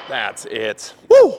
That's it. Woo!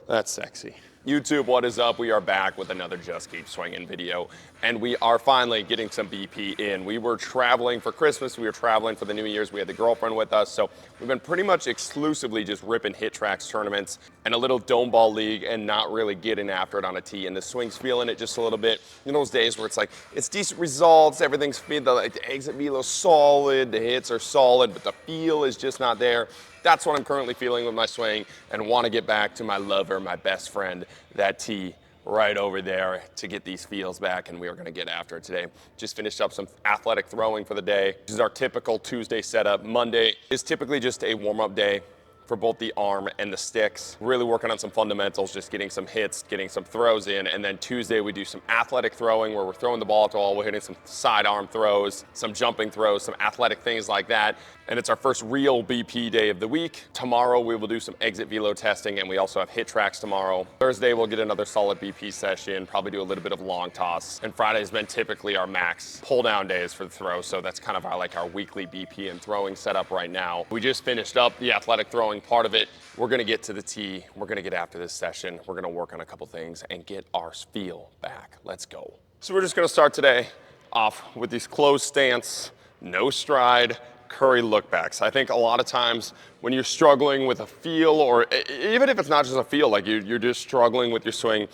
That's sexy. YouTube, what is up? We are back with another Just Keep Swinging video, and we are finally getting some BP in. We were traveling for Christmas, we were traveling for the New Year's, we had the girlfriend with us, so we've been pretty much exclusively just ripping HitTrax tournaments and a little dome ball league and not really getting after it on a tee, and the swing's feeling it just a little bit. You know those days where it's like, it's decent results, everything's the exit velo's solid, the hits are solid, but the feel is just not there. That's what I'm currently feeling with my swing, and want to get back to my lover, my best friend, that tee right over there to get these feels back, and we are going to get after it today. Just finished up some athletic throwing for the day. This is our typical Tuesday setup. Monday is typically just a warm-up day for both the arm and the sticks. Really working on some fundamentals, just getting some hits, getting some throws in, and then Tuesday we do some athletic throwing where we're throwing the ball at the wall, we're hitting some sidearm throws, some jumping throws, some athletic things like that. And it's our first real BP day of the week. Tomorrow we will do some exit velo testing, and we also have HitTrax tomorrow. Thursday we'll get another solid BP session, probably do a little bit of long toss. And Friday's been typically our max pull down days for the throw, so that's kind of our weekly BP and throwing setup right now. We just finished up the athletic throwing part of it. We're gonna get to the tee. We're gonna get after this session. We're gonna work on a couple things and get our feel back. Let's go. So we're just gonna start today off with these closed stance, no stride, curry lookbacks. I think a lot of times when you're struggling with a feel, or even if it's not just a feel, like you're just struggling with your swing,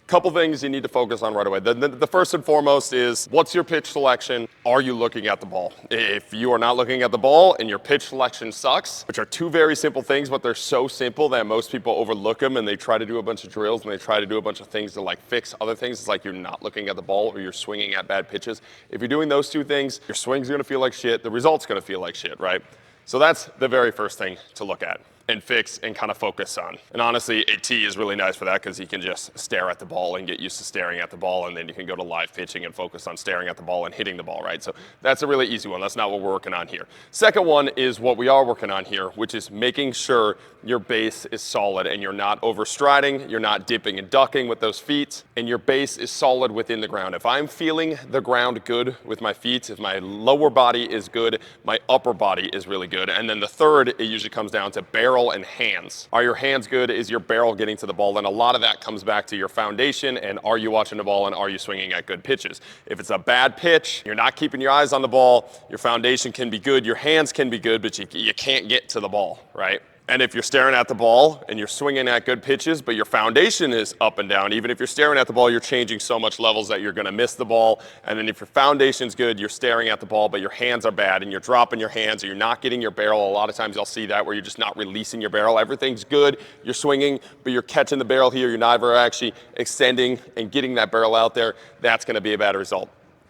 couple things you need to focus on right away. The first and foremost is, what's your pitch selection? Are you looking at the ball? If you are not looking at the ball and your pitch selection sucks, which are two very simple things, but they're so simple that most people overlook them and they try to do a bunch of drills and they try to do a bunch of things to fix other things. It's like you're not looking at the ball or you're swinging at bad pitches. If you're doing those two things, your swing's gonna feel like shit, the result's gonna feel like shit, right? So that's the very first thing to look at and fix and kind of focus on. And honestly, a tee is really nice for that because you can just stare at the ball and get used to staring at the ball, and then you can go to live pitching and focus on staring at the ball and hitting the ball, right? So that's a really easy one. That's not what we're working on here. Second one is what we are working on here, which is making sure your base is solid and you're not overstriding, you're not dipping and ducking with those feet, and your base is solid within the ground. If I'm feeling the ground good with my feet, if my lower body is good, my upper body is really good. And then the third, it usually comes down to barrel and hands. Are your hands good? Is your barrel getting to the ball? And a lot of that comes back to your foundation and are you watching the ball and are you swinging at good pitches? If it's a bad pitch, you're not keeping your eyes on the ball, your foundation can be good, your hands can be good, but you can't get to the ball, right? And if you're staring at the ball and you're swinging at good pitches, but your foundation is up and down, even if you're staring at the ball, you're changing so much levels that you're gonna miss the ball. And then if your foundation's good, you're staring at the ball, but your hands are bad and you're dropping your hands or you're not getting your barrel. A lot of times I'll see that where you're just not releasing your barrel. Everything's good, you're swinging, but you're catching the barrel here, you're never actually extending and getting that barrel out there. That's gonna be a bad result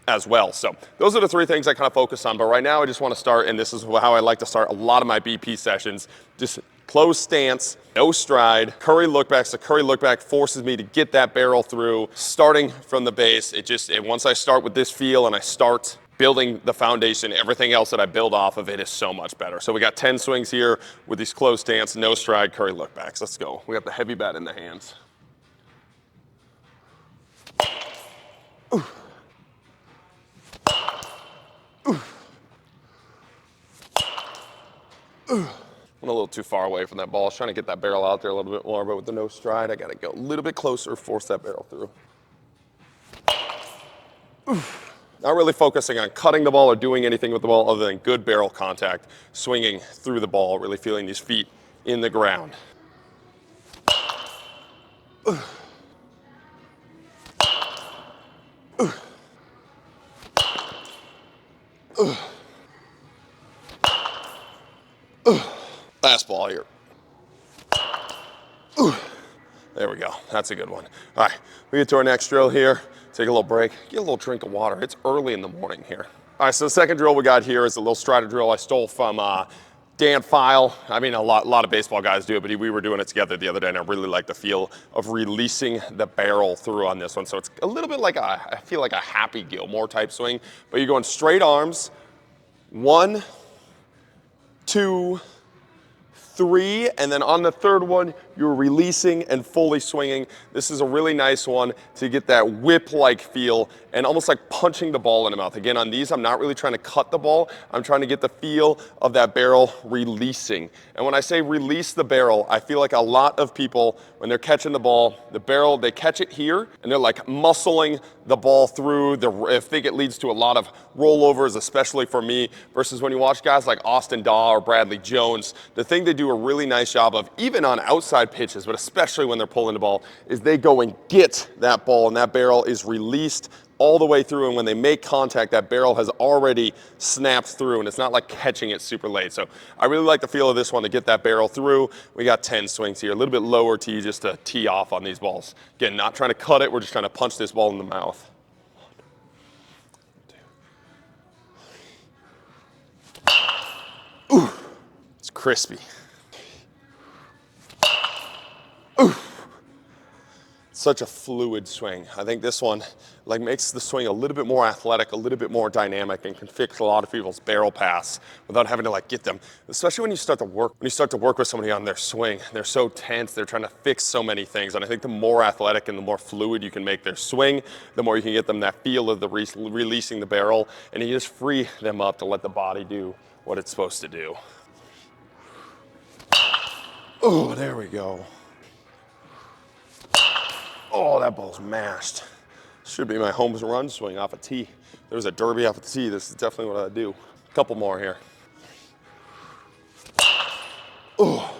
as well. So those are the three things I kind of focus on. But right now I just want to start, and this is how I like to start a lot of my BP sessions, just closed stance, no stride, curry lookbacks. The curry lookback forces me to get that barrel through, starting from the base. Once I start with this feel and I start building the foundation, everything else that I build off of it is so much better. So we got 10 swings here with these closed stance, no stride, curry lookbacks. Let's go. We got the heavy bat in the hands. Ooh. Went a little too far away from that ball. I was trying to get that barrel out there a little bit more, but with the no stride, I got to go a little bit closer, force that barrel through. Not really focusing on cutting the ball or doing anything with the ball other than good barrel contact, swinging through the ball, really feeling these feet in the ground. Last ball here. There we go. That's a good one. All right, we get to our next drill here. Take a little break, get a little drink of water. It's early in the morning here. All right, so the second drill we got here is a little Strato drill I stole from Dan File. I mean, a lot of baseball guys do it, but we were doing it together the other day, and I really like the feel of releasing the barrel through on this one. So it's a little bit like I feel like a Happy Gilmore type swing, but you're going straight arms. 1, 2, 3, and then on the third one, you're releasing and fully swinging. This is a really nice one to get that whip-like feel and almost like punching the ball in the mouth. Again, on these, I'm not really trying to cut the ball. I'm trying to get the feel of that barrel releasing. And when I say release the barrel, I feel like a lot of people, when they're catching the ball, the barrel, they catch it here, and they're like muscling the ball through. I think it leads to a lot of rollovers, especially for me, versus when you watch guys like Austin Daw or Bradley Jones, the thing they do a really nice job of, even on outside pitches, but especially when they're pulling the ball, is they go and get that ball, and that barrel is released all the way through, and when they make contact, that barrel has already snapped through, and it's not like catching it super late. So I really like the feel of this one to get that barrel through. We got 10 swings here, a little bit lower tee just to tee off on these balls. Again, not trying to cut it, we're just trying to punch this ball in the mouth. 1, 2. Ooh, it's crispy. Ooh. Such a fluid swing. I think this one like makes the swing a little bit more athletic, a little bit more dynamic, and can fix a lot of people's barrel paths without having to like get them. Especially when you start to work with somebody on their swing. They're so tense, they're trying to fix so many things. And I think the more athletic and the more fluid you can make their swing, the more you can get them that feel of the releasing the barrel, and you just free them up to let the body do what it's supposed to do. Oh, there we go. Oh, that ball's mashed. Should be my home run swing off a tee. If there was a derby off a tee, this is definitely what I'd do. A couple more here. Oh.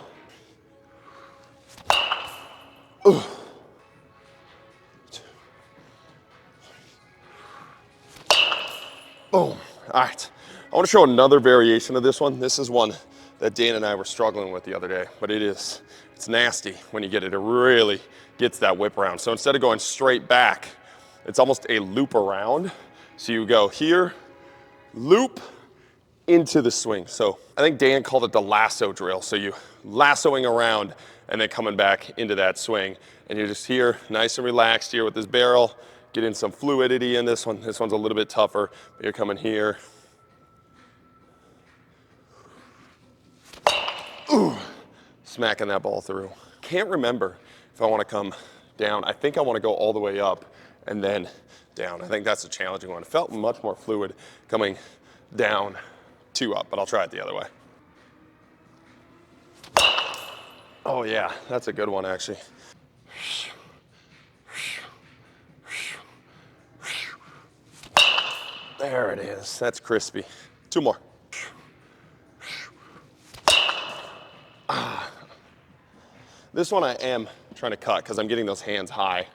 Oh. Boom. All right. I want to show another variation of this one. This is one that Dan and I were struggling with the other day, but it's nasty when you get it. It really gets that whip around. So instead of going straight back, it's almost a loop around. So you go here, loop into the swing. So I think Dan called it the lasso drill. So you lassoing around and then coming back into that swing. And you're just here, nice and relaxed here with this barrel, getting some fluidity in this one. This one's a little bit tougher, but you're coming here. Ooh, smacking that ball through. Can't remember if I want to come down. I think I want to go all the way up and then down. I think that's a challenging one. It felt much more fluid coming down to up, but I'll try it the other way. Oh yeah, that's a good one actually. There it is, that's crispy. 2 more. This one I am trying to cut because I'm getting those hands high.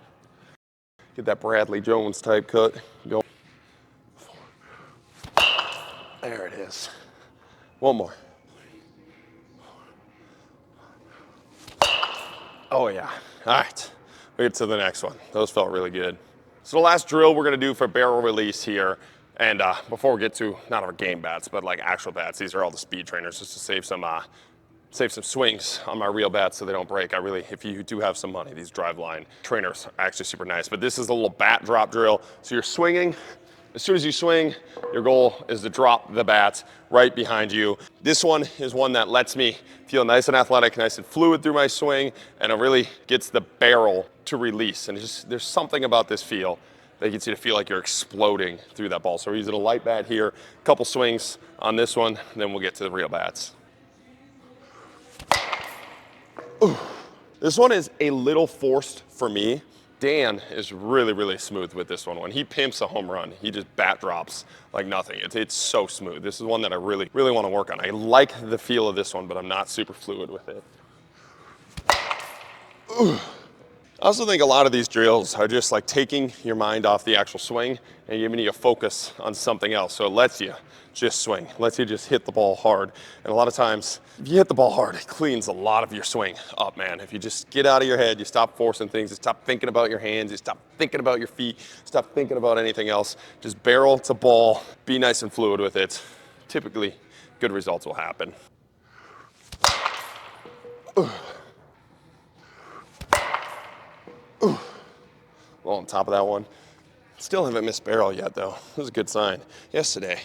Get that Bradley Jones type cut. Go. 4. There it is. 1 more. Oh yeah. All right. We get to the next one. Those felt really good. So the last drill we're gonna do for barrel release here, and before we get to not our game bats, but like actual bats, these are all the speed trainers just to save some swings on my real bats so they don't break. If you do have some money, these driveline trainers are actually super nice. But this is a little bat drop drill. So you're swinging. As soon as you swing, your goal is to drop the bat right behind you. This one is one that lets me feel nice and athletic, nice and fluid through my swing, and it really gets the barrel to release. And there's something about this feel that gets you to feel like you're exploding through that ball. So we're using a light bat here, a couple swings on this one, and then we'll get to the real bats. Ooh. This one is a little forced for me. Dan is really, really smooth with this one. When he pimps a home run, he just bat drops like nothing. It's so smooth. This is one that I really, really want to work on. I like the feel of this one, but I'm not super fluid with it. Ooh. I also think a lot of these drills are just like taking your mind off the actual swing and giving you a focus on something else. So it lets you just swing, lets you just hit the ball hard. And a lot of times, if you hit the ball hard, it cleans a lot of your swing up, man. If you just get out of your head, you stop forcing things, you stop thinking about your hands, you stop thinking about your feet, stop thinking about anything else. Just barrel to ball, be nice and fluid with it. Typically, good results will happen. Well, on top of that one. Still haven't missed barrel yet, though. That was a good sign. Yesterday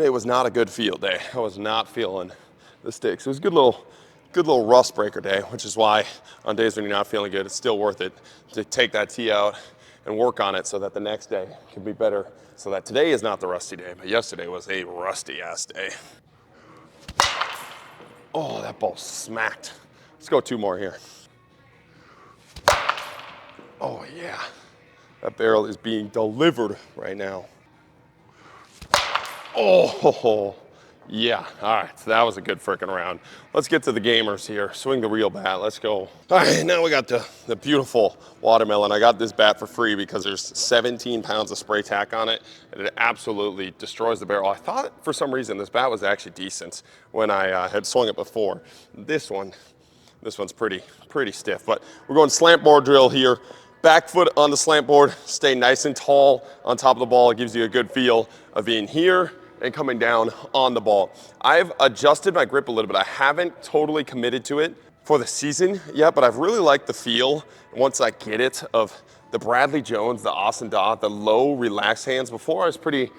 was not a good field day. I was not feeling the sticks. It was a good little rust breaker day, which is why on days when you're not feeling good, it's still worth it to take that tee out and work on it so that the next day can be better. So that today is not the rusty day, but yesterday was a rusty ass day. Oh, that ball smacked. Let's go 2 more here. Oh yeah, that barrel is being delivered right now. Oh, yeah, all right, so that was a good freaking round. Let's get to the gamers here. Swing the real bat, let's go. All right, now we got the beautiful watermelon. I got this bat for free because there's 17 pounds of spray tack on it, and it absolutely destroys the barrel. I thought for some reason this bat was actually decent when I had swung it before. This one's pretty stiff, but we're going slant board drill here. Back foot on the slant board, stay nice and tall on top of the ball. It gives you a good feel of being here and coming down on the ball. I've adjusted my grip a little bit. I haven't totally committed to it for the season yet, but I've really liked the feel once I get it of the Bradley Jones, the Austin Dot, the low relaxed hands. Before I was pretty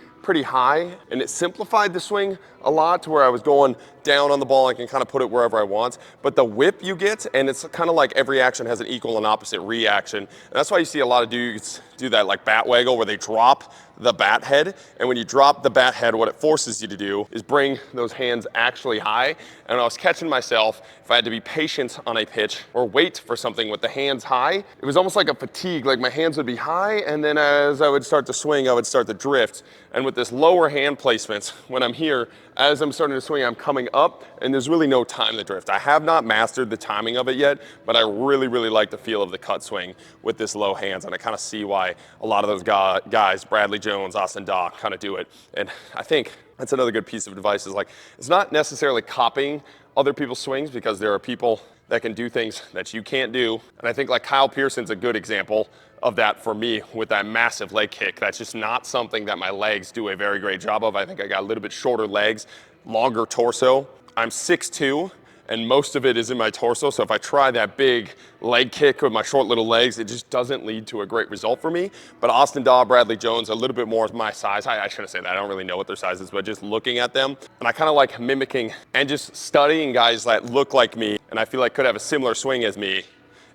high, and it simplified the swing a lot to where I was going down on the ball. I can kind of put it wherever I want, but the whip you get, and it's kind of like every action has an equal and opposite reaction. And that's why you see a lot of dudes do that like bat waggle where they drop the bat head. And when you drop the bat head, what it forces you to do is bring those hands actually high. And I was catching myself, if I had to be patient on a pitch or wait for something with the hands high, it was almost like a fatigue, like my hands would be high, and then as I would start to swing, I would start to drift. And with this lower hand placement, when I'm here, as I'm starting to swing, I'm coming up, and there's really no time to drift. I have not mastered the timing of it yet, but I really like the feel of the cut swing with this low hands, and I kind of see why a lot of those guys, Bradley Jones, Austin Dock, kind of do it. And I think that's another good piece of advice is like, it's not necessarily copying other people's swings, because there are people that can do things that you can't do. And I think like Kyle Pearson's a good example of that for me with that massive leg kick. That's just not something that my legs do a very great job of. I think I got a little bit shorter legs, longer torso. I'm 6'2", and most of it is in my torso. So if I try that big leg kick with my short little legs, it just doesn't lead to a great result for me. But Austin Daw, Bradley Jones, a little bit more my size. I shouldn't say that, I don't really know what their size is, but just looking at them. And I kind of like mimicking and just studying guys that look like me and I feel like could have a similar swing as me,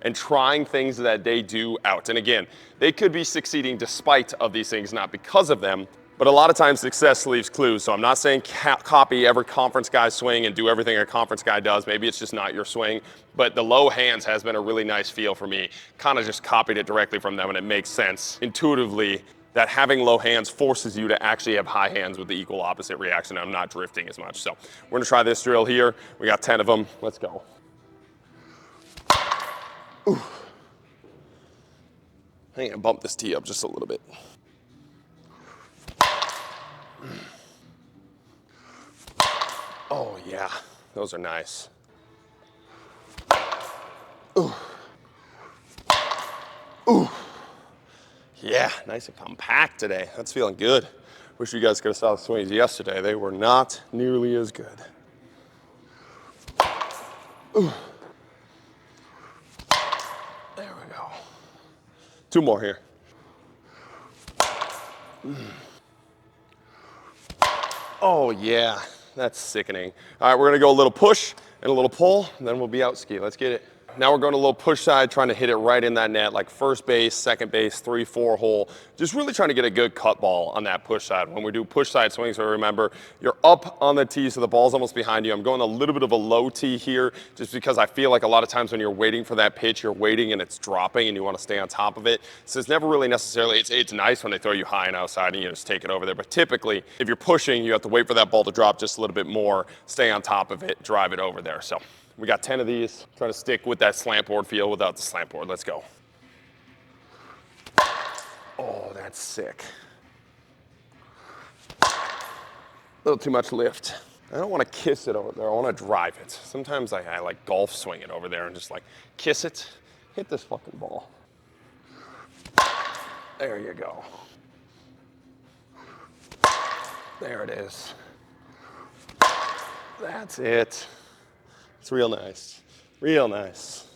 and trying things that they do out. And again, they could be succeeding despite of these things, not because of them. But a lot of times success leaves clues. So I'm not saying copy every conference guy's swing and do everything a conference guy does. Maybe it's just not your swing. But the low hands has been a really nice feel for me. Kind of just copied it directly from them, and it makes sense intuitively that having low hands forces you to actually have high hands with the equal opposite reaction. I'm not drifting as much. So we're gonna try this drill here. We got 10 of them. Let's go. Ooh. I think I bumped this tee up just a little bit. Oh yeah, those are nice. Ooh. Ooh. Yeah, nice and compact today. That's feeling good. Wish you guys could have saw the swings yesterday. They were not nearly as good. Ooh. There we go. 2 more here. Oh yeah, that's sickening. All right, we're gonna go a little push and a little pull, and then we'll be out ski. Let's get it. Now we're going a little push side, trying to hit it right in that net, like first base, second base, 3-4 hole. Just really trying to get a good cut ball on that push side. When we do push side swings, so remember, you're up on the tee, so the ball's almost behind you. I'm going a little bit of a low tee here, just because I feel like a lot of times when you're waiting for that pitch, you're waiting and it's dropping and you want to stay on top of it. So it's never really necessarily, it's nice when they throw you high and outside and you just take it over there. But typically, if you're pushing, you have to wait for that ball to drop just a little bit more, stay on top of it, drive it over there. So we got 10 of these. Try to stick with that slant board feel without the slant board. Let's go. Oh, that's sick. A little too much lift. I don't want to kiss it over there. I want to drive it. Sometimes I like golf swing it over there and just like kiss it. Hit this fucking ball. There you go. There it is. That's it. It's real nice, real nice.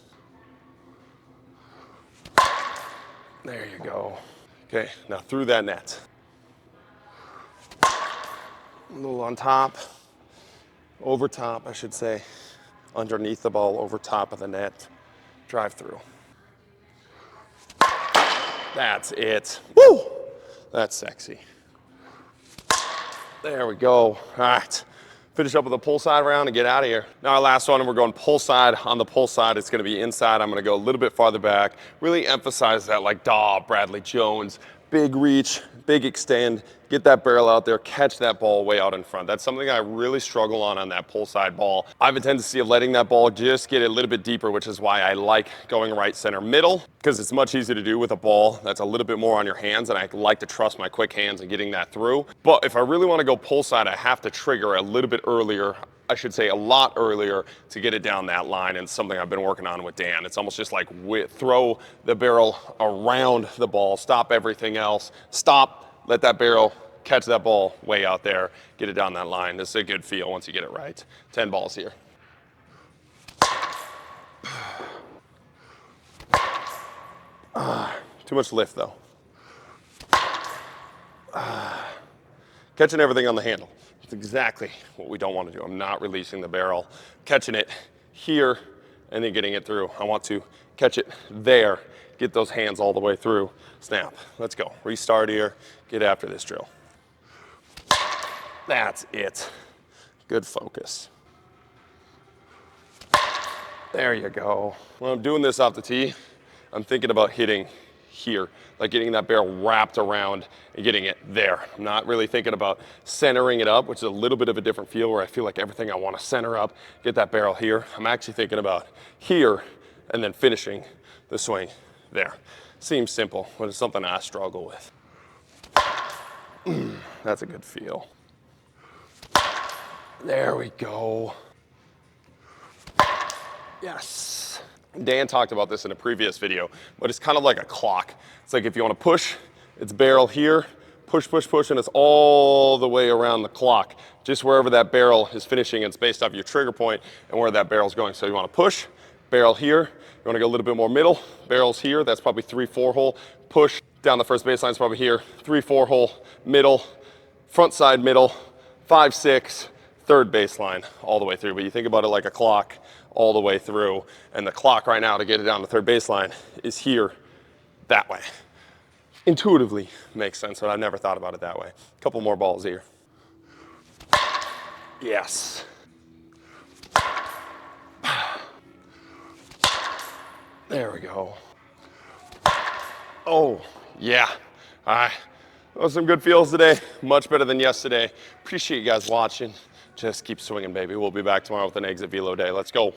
There you go. Okay, now through that net. A little on top, over top, I should say, underneath the ball, over top of the net, drive through. That's it. Woo! That's sexy. There we go. All right. Finish up with a pull side round and get out of here. Now our last one, and we're going pull side. On the pull side, it's gonna be inside. I'm gonna go a little bit farther back. Really emphasize that like Bradley Jones. Big reach, big extend, get that barrel out there, catch that ball way out in front. That's something I really struggle on that pull side ball. I have a tendency of letting that ball just get a little bit deeper, which is why I like going right center middle, because it's much easier to do with a ball that's a little bit more on your hands, and I like to trust my quick hands and getting that through. But if I really want to go pull side, I have to trigger a little bit earlier. I should say a lot earlier to get it down that line, and it's something I've been working on with Dan. It's almost just like throw the barrel around the ball, stop everything else, stop, let that barrel catch that ball way out there, get it down that line. This is a good feel once you get it right. 10 balls here. Too much lift though. Catching everything on the handle. That's exactly what we don't want to do. I'm not releasing the barrel, catching it here and then getting it through. I want to catch it there, get those hands all the way through, snap. Let's go. Restart here, get after this drill. That's it. Good focus. There you go. When I'm doing this off the tee, I'm thinking about hitting here, like getting that barrel wrapped around and getting it there. I'm not really thinking about centering it up, which is a little bit of a different feel where I feel like everything I want to center up, get that barrel here. I'm actually thinking about here and then finishing the swing there. Seems simple, but it's something I struggle with. That's a good feel. There we go. Yes. Dan talked about this in a previous video, but it's kind of like a clock. It's like if you want to push, it's barrel here, push, push, push, and it's all the way around the clock. Just wherever that barrel is finishing, it's based off your trigger point and where that barrel's going. So you want to push, barrel here. You want to go a little bit more middle, barrel's here. That's probably 3-4 hole. Push down the first baseline is probably here. 3-4 hole, middle, front side middle, 5-6, third baseline all the way through. But you think about it like a clock all the way through. And the clock right now to get it down to third baseline is here that way. Intuitively makes sense, but I've never thought about it that way. A couple more balls here. Yes. There we go. Oh, yeah. All right. Those some good feels today. Much better than yesterday. Appreciate you guys watching. Just keep swinging, baby. We'll be back tomorrow with an exit velo day. Let's go.